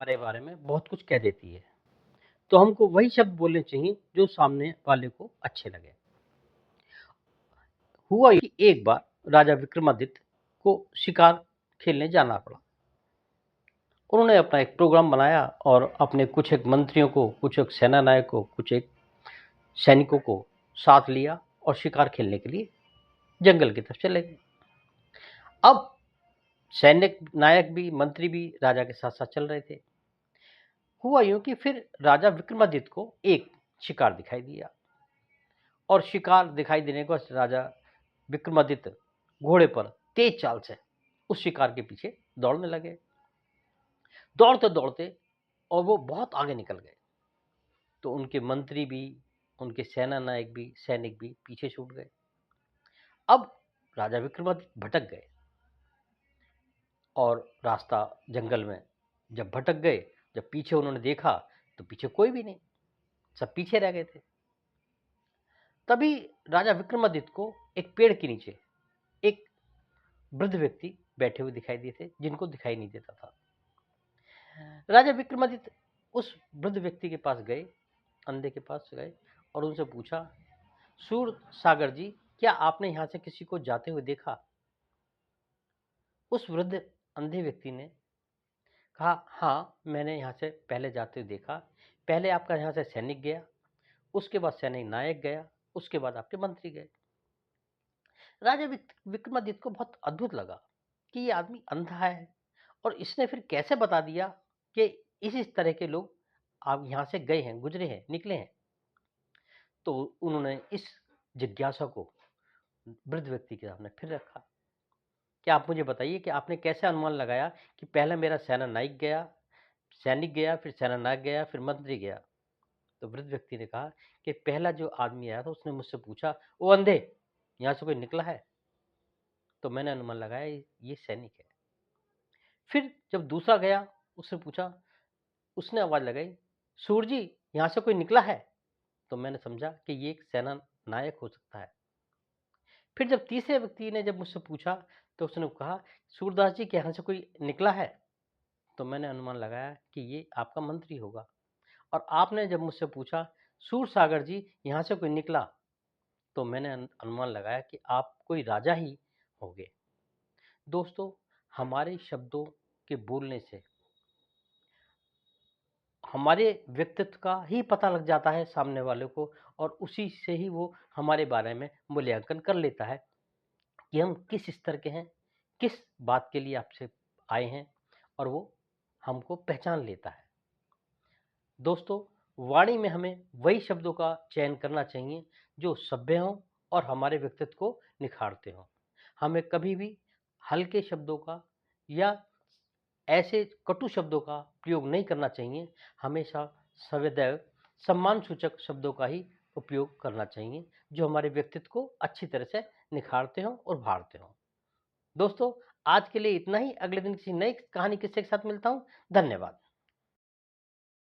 हमारे बारे में बहुत कुछ कह देती है। तो हमको वही शब्द बोलने चाहिए जो सामने वाले को अच्छे लगे। हुआ ये कि एक बार राजा विक्रमादित्य को शिकार खेलने जाना पड़ा। उन्होंने अपना एक प्रोग्राम बनाया और अपने कुछ एक मंत्रियों को, कुछ एक सेना नायक को, कुछ एक सैनिकों को साथ लिया और शिकार खेलने के लिए जंगल की तरफ चले गए। अब सैनिक नायक भी, मंत्री भी राजा के साथ-साथ चल रहे थे। हुआ यूँ कि फिर राजा विक्रमादित्य को एक शिकार दिखाई दिया और शिकार दिखाई देने के बाद राजा विक्रमादित्य घोड़े पर तेज चाल से उस शिकार के पीछे दौड़ने लगे। दौड़ते-दौड़ते और वो बहुत आगे निकल गए। तो उनके मंत्री भी, उनके सेना नायक भी, सैनिक भी पीछे छूट गए। अब राजा विक्रमादित्य भटक गए और रास्ता जंगल में जब भटक गए, जब पीछे उन्होंने देखा तो पीछे कोई भी नहीं, सब पीछे रह गए थे। तभी राजा विक्रमादित्य को एक पेड़ के नीचे एक वृद्ध व्यक्ति बैठे हुए दिखाई दिए थे, जिनको दिखाई नहीं देता था। राजा विक्रमादित्य उस वृद्ध व्यक्ति के पास गए, अंधे के पास गए और उनसे पूछा, सूर सागर जी, क्या आपने यहाँ से किसी को जाते हुए देखा? उस वृद्ध अंधे व्यक्ति ने कहा, हाँ, मैंने यहाँ से पहले जाते हुए देखा। पहले आपका यहाँ से सैनिक गया, उसके बाद सैनिक नायक गया, उसके बाद आपके मंत्री गए। राजा विक्रमादित्य को बहुत अद्भुत लगा कि ये आदमी अंधा है और इसने फिर कैसे बता दिया कि इस तरह के लोग आप यहाँ से गए हैं, गुजरे हैं, निकले हैं। तो उन्होंने इस जिज्ञासा को वृद्ध व्यक्ति के सामने फिर रखा। क्या आप मुझे बताइए कि आपने कैसे अनुमान लगाया कि पहले मेरा सेना नायक गया, सैनिक गया, फिर सेना नायक गया, फिर मंत्री गया? तो वृद्ध व्यक्ति ने कहा कि पहला जो आदमी आया था उसने मुझसे पूछा, ओ अंधे, यहाँ से कोई निकला है? तो मैंने अनुमान लगाया ये सैनिक है। फिर जब दूसरा गया, उससे पूछा, उसने आवाज लगाई, सूर जी, यहाँ से कोई निकला है? तो मैंने समझा कि ये एक सेना नायक हो सकता है। फिर जब तीसरे व्यक्ति ने जब मुझसे पूछा, तो उसने कहा, सूरदास जी, क्या यहाँ से कोई निकला है? तो मैंने अनुमान लगाया कि ये आपका मंत्री होगा। और आपने जब मुझसे पूछा, सूरसागर जी, यहाँ से कोई निकला? तो मैंने अनुमान लगाया कि आप कोई राजा ही होंगे। दोस्तों, हमारे शब्दों के बोलने से हमारे व्यक्तित्व का ही पता लग जाता है सामने वाले को, और उसी से ही वो हमारे बारे में मूल्यांकन कर लेता है कि हम किस स्तर के हैं, किस बात के लिए आपसे आए हैं, और वो हमको पहचान लेता है। दोस्तों, वाणी में हमें वही शब्दों का चयन करना चाहिए जो सभ्य हों और हमारे व्यक्तित्व को निखारते हों। हमें कभी भी हल्के शब्दों का या ऐसे कटु शब्दों का प्रयोग नहीं करना चाहिए। हमेशा सदैव सम्मान सूचक शब्दों का ही उपयोग करना चाहिए, जो हमारे व्यक्तित्व को अच्छी तरह से निखारते हों और उभारते हों। दोस्तों, आज के लिए इतना ही। अगले दिन किसी नई कहानी किस्से के साथ मिलता हूँ। धन्यवाद।